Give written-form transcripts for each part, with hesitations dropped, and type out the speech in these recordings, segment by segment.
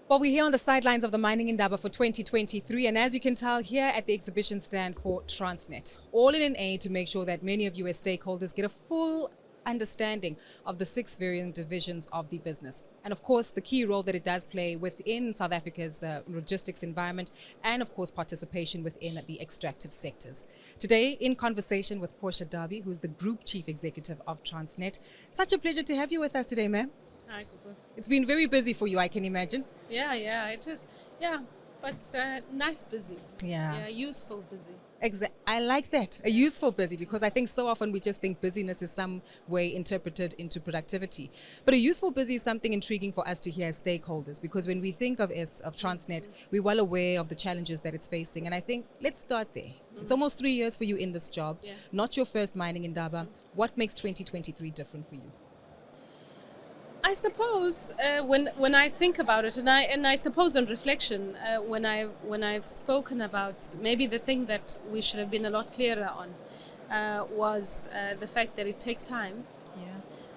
Well, we're here on the sidelines of the Mining Indaba for 2023, and as you can tell, here at the exhibition stand for Transnet, all in an aid to make sure that many of you as stakeholders get a full understanding of the 6 varying divisions of the business. And of course, the key role that it does play within South Africa's logistics environment, and of course, participation within the extractive sectors. Today, in conversation with Portia Derby, who's the Group Chief Executive of Transnet. Such a pleasure to have you with us today, ma'am. Hi, Kuku. It's been very busy for you, I can imagine. Yeah, it is. Yeah, but nice busy. Yeah, useful busy. I like that, a useful busy, because I think so often we just think busyness is some way interpreted into productivity. But a useful busy is something intriguing for us to hear as stakeholders, because when we think of Transnet, we're well aware of the challenges that it's facing. And I think let's start there. It's almost 3 years for you in this job, not your first Mining Indaba. What makes 2023 different for you? I suppose when I think about it, and I suppose on reflection, when I've spoken about maybe the thing that we should have been a lot clearer on was the fact that it takes time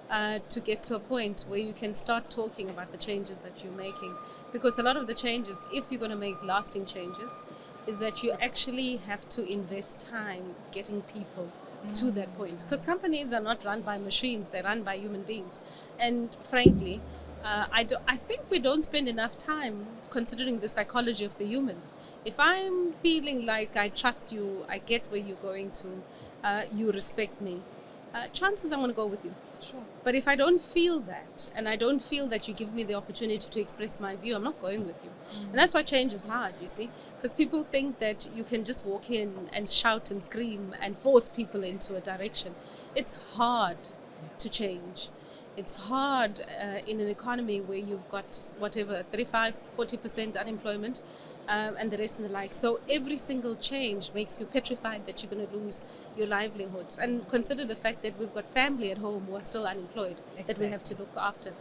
to get to a point where you can start talking about the changes that you're making, because a lot of the changes, if you're going to make lasting changes, is that you actually have to invest time getting people to that point, because companies are not run by machines, they're run by human beings. And frankly, I think we don't spend enough time considering the psychology of the human. If I'm feeling like I trust you, I get where you're going to, you respect me, chances I'm going to go with you. Sure. But if I don't feel that, and I don't feel that you give me the opportunity to express my view, I'm not going with you. And that's why change is hard, you see, because people think that you can just walk in and shout and scream and force people into a direction. It's hard to change. It's hard in an economy where you've got 35-40% unemployment and the rest and the like. So every single change makes you petrified that you're going to lose your livelihoods. And consider the fact that we've got family at home who are still unemployed that we have to look after.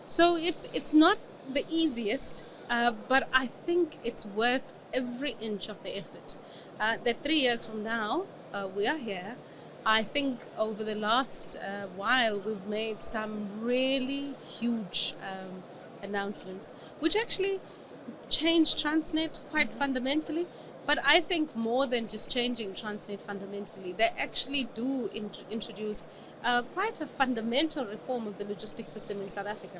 So it's not the easiest, but I think it's worth every inch of the effort. That 3 years from now, we are here. I think over the last while, we've made some really huge announcements, which actually changed Transnet quite fundamentally. But I think more than just changing Transnet fundamentally, they actually do introduce quite a fundamental reform of the logistics system in South Africa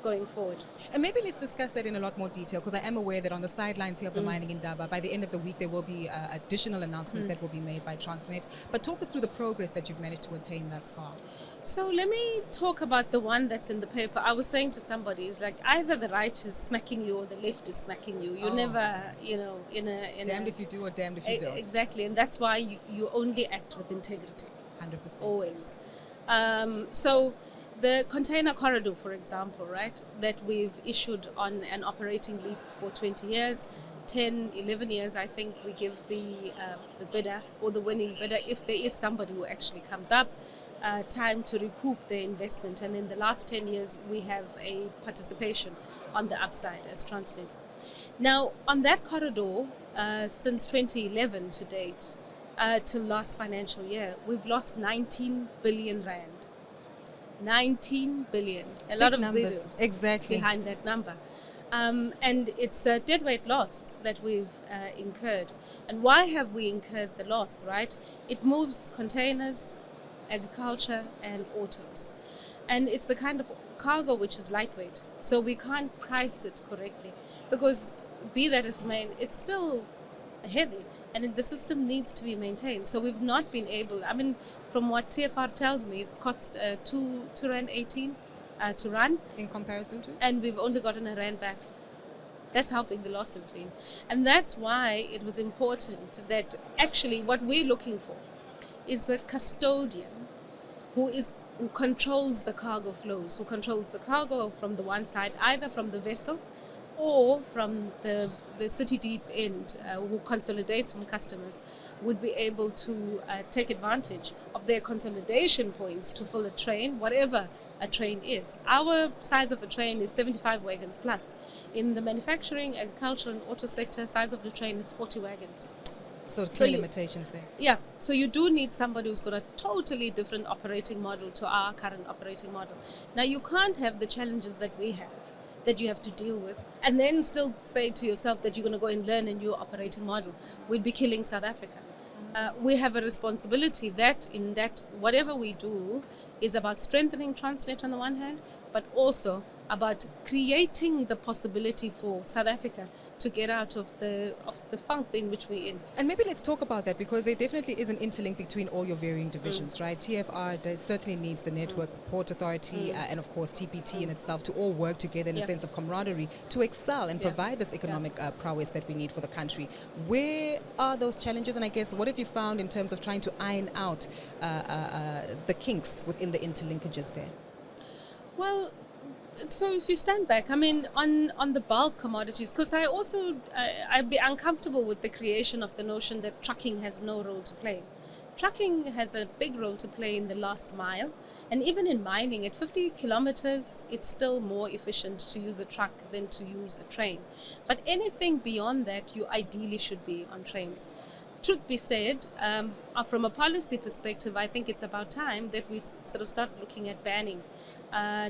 going forward. And maybe let's discuss that in a lot more detail, because I am aware that on the sidelines here of the Mining Indaba, by the end of the week, there will be additional announcements that will be made by Transnet. But talk us through the progress that you've managed to attain thus far. So let me talk about the one that's in the paper. I was saying to somebody, it's like either the right is smacking you or the left is smacking you. You're never, in a damned if you do or damned if you don't. Exactly, and that's why you only act with integrity. 100%. Always. So the container corridor, for example, right, that we've issued on an operating lease for 20 years, 10, 11 years, I think we give the bidder or the winning bidder, if there is somebody who actually comes up, time to recoup their investment. And in the last 10 years, we have a participation on the upside as Transnet. Now, on that corridor, since 2011 to date, till last financial year, we've lost 19 billion rand. 19 billion. A lot of zeros behind that number. And it's a deadweight loss that we've incurred. And why have we incurred the loss, right? It moves containers, agriculture, and autos. And it's the kind of cargo which is lightweight. So we can't price it correctly, because be that as may, it's still heavy, and the system needs to be maintained. So we've not been able, from what TFR tells me, it's cost 2.18 rand to run. In comparison to? And we've only gotten a rand back. That's how big the loss has been. And that's why it was important that actually what we're looking for is a custodian who controls the cargo flows, who controls the cargo from the one side, either from the vessel or from the city deep end, who consolidates from customers, would be able to take advantage of their consolidation points to fill a train, whatever a train is. Our size of a train is 75 wagons plus. In the manufacturing, agriculture and auto sector, size of the train is 40 wagons. So clear limitations there. Yeah, so you do need somebody who's got a totally different operating model to our current operating model. Now, you can't have the challenges that we have, that you have to deal with, and then still say to yourself that you're going to go and learn a new operating model, we'd be killing South Africa. We have a responsibility that whatever we do is about strengthening Transnet on the one hand, but also about creating the possibility for South Africa to get out of the funk in which we're in. And maybe let's talk about that, because there definitely is an interlink between all your varying divisions, right? TFR certainly needs the network, Port Authority, and of course TPT in itself to all work together in a sense of camaraderie to excel and provide this economic prowess that we need for the country. Where are those challenges? And I guess, what have you found in terms of trying to iron out the kinks within the interlinkages there? Well, so if you stand back, I mean, on the bulk commodities, because I'd be uncomfortable with the creation of the notion that trucking has no role to play. Trucking has a big role to play in the last mile, and even in mining, at 50 kilometers, it's still more efficient to use a truck than to use a train. But anything beyond that, you ideally should be on trains. Truth be said, from a policy perspective, I think it's about time that we sort of start looking at banning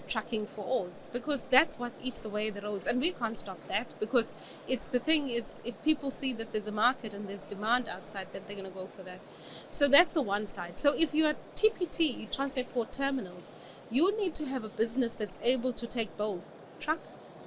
trucking for ores, because that's what eats away the roads, and we can't stop that, because the thing is, if people see that there's a market and there's demand outside, then they're going to go for that. So that's the one side. So if you are TPT, Transnet Port Terminals, you need to have a business that's able to take both truck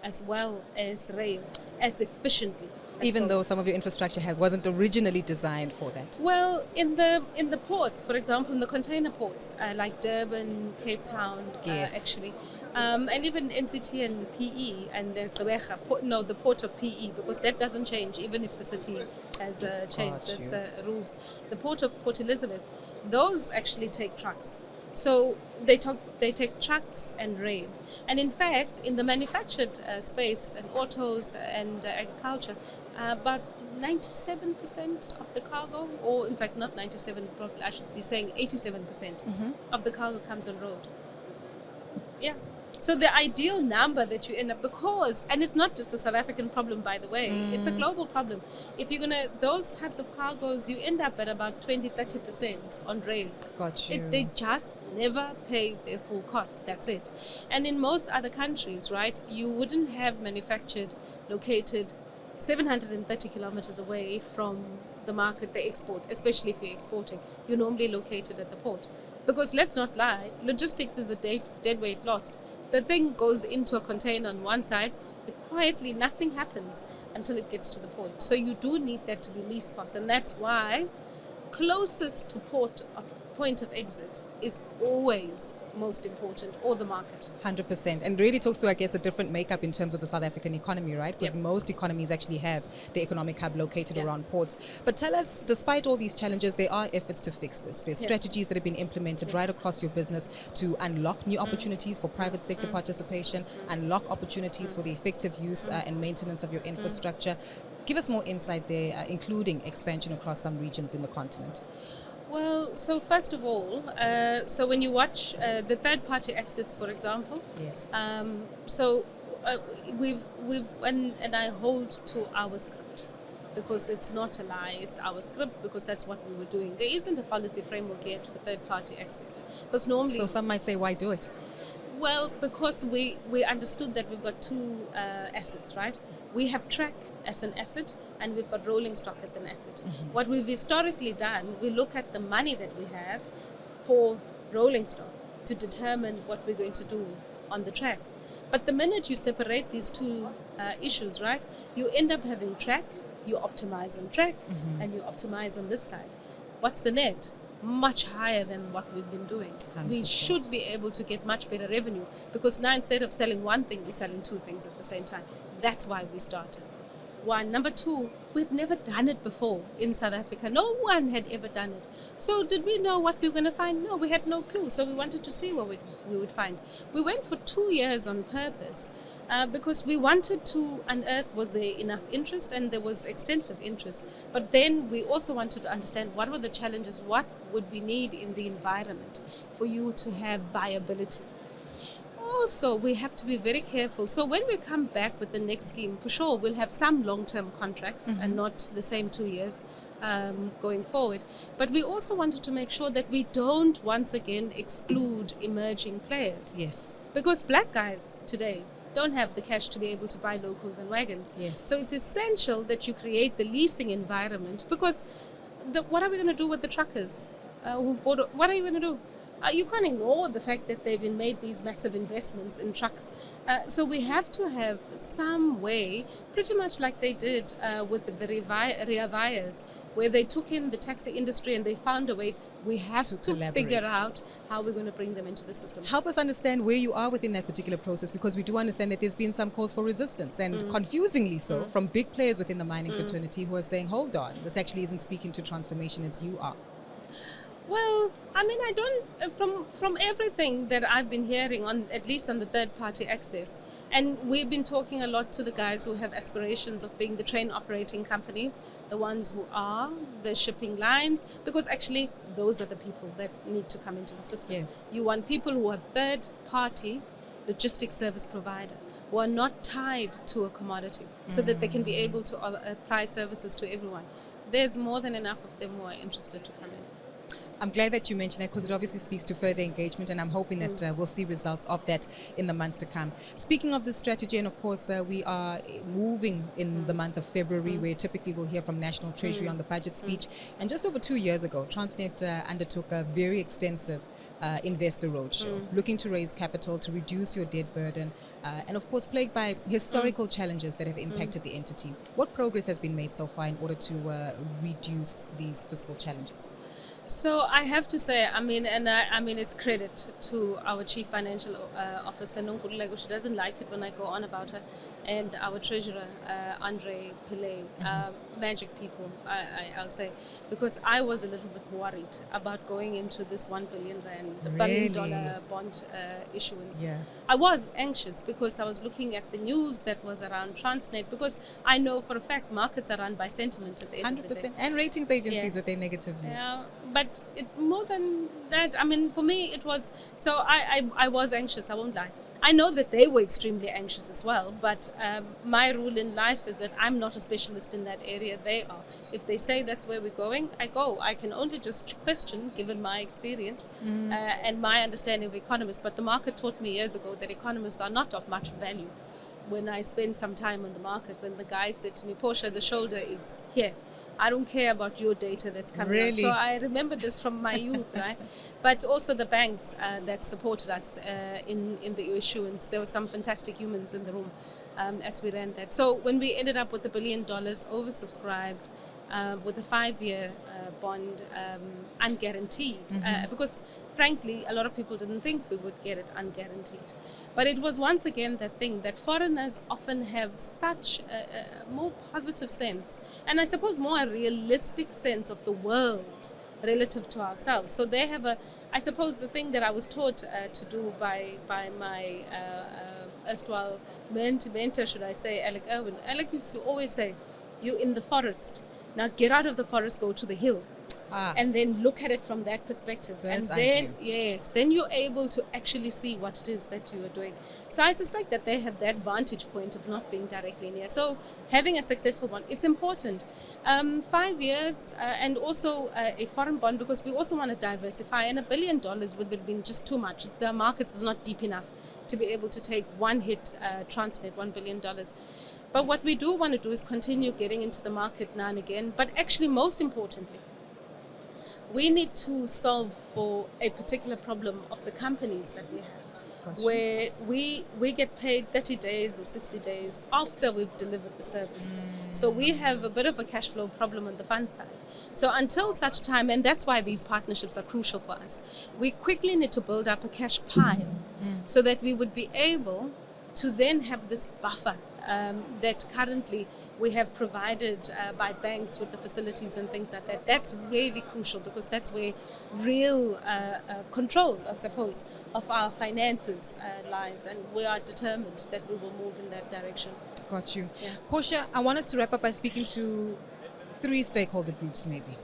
as well as rail as efficiently. Even though some of your infrastructure wasn't originally designed for that? Well, in the ports, for example, in the container ports, like Durban, Cape Town, actually, and even NCT and PE, and the port of PE, because that doesn't change even if the city has changed. That's rules. The port of Port Elizabeth, those actually take trucks. So they take trucks and rail. And in fact, in the manufactured space and autos and agriculture, about 97% of the cargo, or in fact not 97, probably I should be saying 87% of the cargo comes on road. Yeah. So the ideal number that you end up, and it's not just a South African problem, by the way, it's a global problem. If you're those types of cargoes, you end up at about 20-30% on rail. Got you. They just never pay their full cost. That's it. And in most other countries, right, you wouldn't have manufactured located 730 kilometers away from the market they export, especially if you're exporting. You're normally located at the port. Because let's not lie, logistics is a dead weight lost. The thing goes into a container on one side, quietly nothing happens until it gets to the port. So you do need that to be least cost, and that's why closest to point of exit is always most important, or the market. 100%. And really talks to, I guess, a different makeup in terms of the South African economy, right? Because most economies actually have the economic hub located around ports. But tell us, despite all these challenges, there are efforts to fix this. There's strategies that have been implemented right across your business to unlock new opportunities for private sector participation, unlock opportunities for the effective use and maintenance of your infrastructure. Give us more insight there, including expansion across some regions in the continent. Well, so first of all, so when you watch the third-party access, for example, and I hold to our script, because it's not a lie, it's our script, because that's what we were doing. There isn't a policy framework yet for third-party access, because normally. So some might say, why do it? Well, because we understood that we've got two assets, right? We have track as an asset, and we've got rolling stock as an asset. What we've historically done, we look at the money that we have for rolling stock to determine what we're going to do on the track. But the minute you separate these two issues, right, you end up having track, you optimize on track, and you optimize on this side. What's the net? Much higher than what we've been doing. 100%. We should be able to get much better revenue, because now instead of selling one thing, we're selling two things at the same time. That's why we started. One. Number two, we'd never done it before in South Africa. No one had ever done it. So did we know what we were going to find? No, we had no clue. So we wanted to see what we would find. We went for 2 years on purpose because we wanted to unearth, was there enough interest, and there was extensive interest. But then we also wanted to understand what were the challenges, what would we need in the environment for you to have viability. Also, we have to be very careful. So when we come back with the next scheme, for sure, we'll have some long-term contracts and not the same 2 years going forward. But we also wanted to make sure that we don't once again exclude emerging players. Yes. Because black guys today don't have the cash to be able to buy locos and wagons. Yes. So it's essential that you create the leasing environment, because what are we going to do with the truckers who've bought? What are you going to do? You can't ignore the fact that they've made these massive investments in trucks. So we have to have some way, pretty much like they did with the Rea Vias, where they took in the taxi industry and they found a way. We have to figure out how we're going to bring them into the system. Help us understand where you are within that particular process, because we do understand that there's been some calls for resistance, and confusingly so, from big players within the mining fraternity who are saying, hold on, this actually isn't speaking to transformation as you are. Well, I mean, I don't, from everything that I've been hearing, on at least on the third-party access, and we've been talking a lot to the guys who have aspirations of being the train operating companies, the ones who are the shipping lines, because actually those are the people that need to come into the system. Yes. You want people who are third-party logistics service provider, who are not tied to a commodity, so that they can be able to price services to everyone. There's more than enough of them who are interested to come in. I'm glad that you mentioned that, because it obviously speaks to further engagement, and I'm hoping that we'll see results of that in the months to come. Speaking of this strategy, and of course we are moving in the month of February, where typically we'll hear from National Treasury on the budget speech. And just over 2 years ago, Transnet undertook a very extensive investor roadshow, looking to raise capital to reduce your debt burden, and of course plagued by historical challenges that have impacted the entity. What progress has been made so far in order to reduce these fiscal challenges? So I have to say, I mean, it's credit to our Chief Financial Officer, Nonkululeko. She doesn't like it when I go on about her, and our Treasurer, Andre Pillay, magic people, I'll say, because I was a little bit worried about going into this $1 billion $1 billion bond issuance. Yeah. I was anxious because I was looking at the news that was around Transnet, because I know for a fact markets are run by sentiment at the end of the day. 100%, and ratings agencies with their negative views. Yeah, but more than that, I mean, for me it was, so I was anxious, I won't lie. I know that they were extremely anxious as well, but my rule in life is that I'm not a specialist in that area, they are. If they say that's where we're going, I go. I can only just question, given my experience and my understanding of economists, but the market taught me years ago that economists are not of much value. When I spent some time on the market, when the guy said to me, Portia, the shoulder is here. I don't care about your data that's coming out. So I remember this from my youth, right? But also the banks that supported us in the issuance. There were some fantastic humans in the room as we ran that. So when we ended up with $1 billion oversubscribed, with a 5-year bond, unguaranteed, because frankly a lot of people didn't think we would get it unguaranteed. But it was once again that thing that foreigners often have such a more positive sense, and I suppose more a realistic sense of the world relative to ourselves. So they have I suppose the thing that I was taught to do by my erstwhile mentor, should I say, Alec Irwin. Alec used to always say, you're in the forest. Now get out of the forest, go to the hill. And then look at it from that perspective. That's and then, then you're able to actually see what it is that you are doing. So I suspect that they have that vantage point of not being directly near. So having a successful one, it's important. 5 years and also a foreign bond, because we also want to diversify. And $1 billion would have been just too much. The markets is not deep enough to be able to take one hit, Transnet, $1 billion. But what we do want to do is continue getting into the market now and again. But actually, most importantly, we need to solve for a particular problem of the companies that we have, where we get paid 30 days or 60 days after we've delivered the service. So we have a bit of a cash flow problem on the fund side. So until such time, and that's why these partnerships are crucial for us, we quickly need to build up a cash pile so that we would be able to then have this buffer that currently we have provided by banks with the facilities and things like that. That's really crucial, because that's where real control, I suppose, of our finances lies, and we are determined that we will move in that direction. Got you. Yeah. Portia, I want us to wrap up by speaking to 3 stakeholder groups maybe.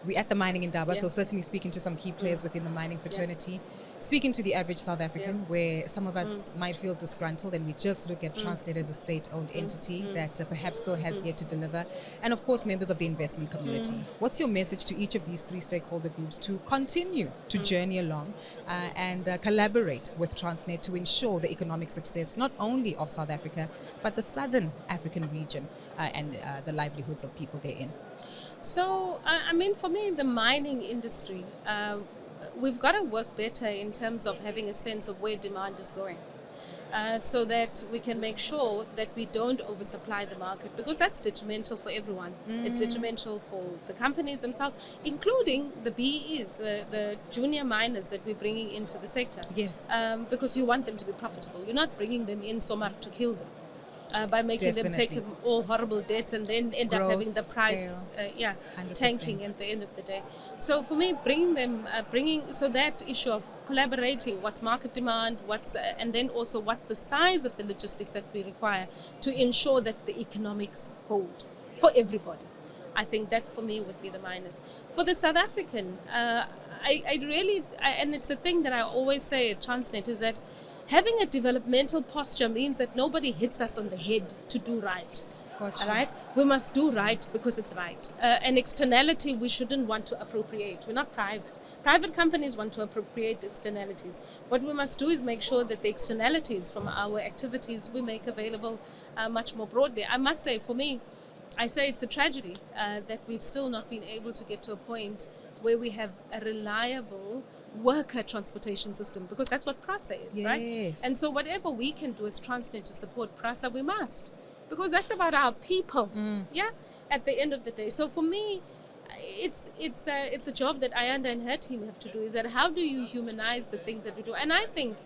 We're at the mining indaba, so certainly speaking to some key players within the mining fraternity. speaking to the average South African, where some of us might feel disgruntled and we just look at Transnet as a state-owned entity that perhaps still has yet to deliver, and of course members of the investment community. What's your message to each of these three stakeholder groups to continue to journey along and collaborate with Transnet to ensure the economic success not only of South Africa but the Southern African region and the livelihoods of people therein? So, I mean, for me, the mining industry, we've got to work better in terms of having a sense of where demand is going. So that we can make sure that we don't oversupply the market, because that's detrimental for everyone. It's detrimental for the companies themselves, including the BEs, the junior miners that we're bringing into the sector. Yes. Because you want them to be profitable. You're not bringing them in so much to kill them. By making them take all horrible debts and then end up having the price tanking at the end of the day. So for me, so that issue of collaborating, what's market demand, and then also what's the size of the logistics that we require to ensure that the economics hold for everybody. I think that for me would be the minus. For the South African, I really, and it's a thing that I always say at Transnet, is that having a developmental posture means that nobody hits us on the head to do right. Gotcha. All right? We must do right because it's right. An externality we shouldn't want to appropriate. We're not private. Private companies want to appropriate externalities. What we must do is make sure that the externalities from our activities we make available much more broadly. I must say, for me, I say it's a tragedy that we've still not been able to get to a point where we have a reliable worker transportation system, because that's what PRASA is, right? And so whatever we can do as Transnet to support PRASA, we must, because that's about our people, at the end of the day. So for me, it's a job that Ayanda and her team have to do, is that how do you humanize the things that we do? And I think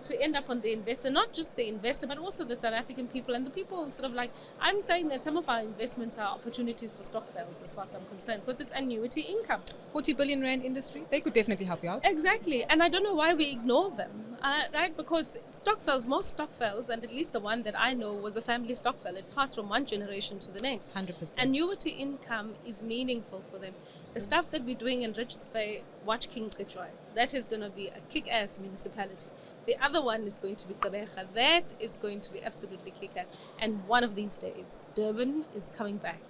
to end up on the investor, not just the investor, but also the South African people, and the people sort of like, I'm saying that some of our investments are opportunities for stock sales as far as I'm concerned, because it's annuity income. 40 billion rand industry, they could definitely help you out. Exactly, and I don't know why we ignore them, right? Because most stock sales, and at least the one that I know was a family stock sale. It passed from one generation to the next. 100%. Annuity income is meaningful for them. The stuff that we're doing in Richards Bay, watch King Kichwai. That is going to be a kick-ass municipality. The other one is going to be Gqeberha. That is going to be absolutely kick-ass. And one of these days, Durban is coming back.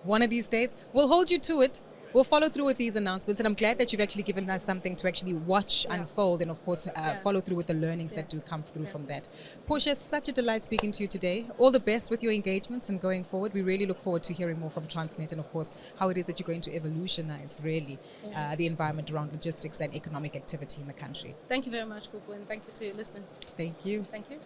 One of these days, we'll hold you to it. We'll follow through with these announcements, and I'm glad that you've actually given us something to actually watch unfold, and of course follow through with the learnings that do come through from that. Portia, such a delight speaking to you today. All the best with your engagements and going forward. We really look forward to hearing more from Transnet, and of course how it is that you're going to evolutionize really the environment around logistics and economic activity in the country. Thank you very much, Gugu, and thank you to your listeners. Thank you. Thank you.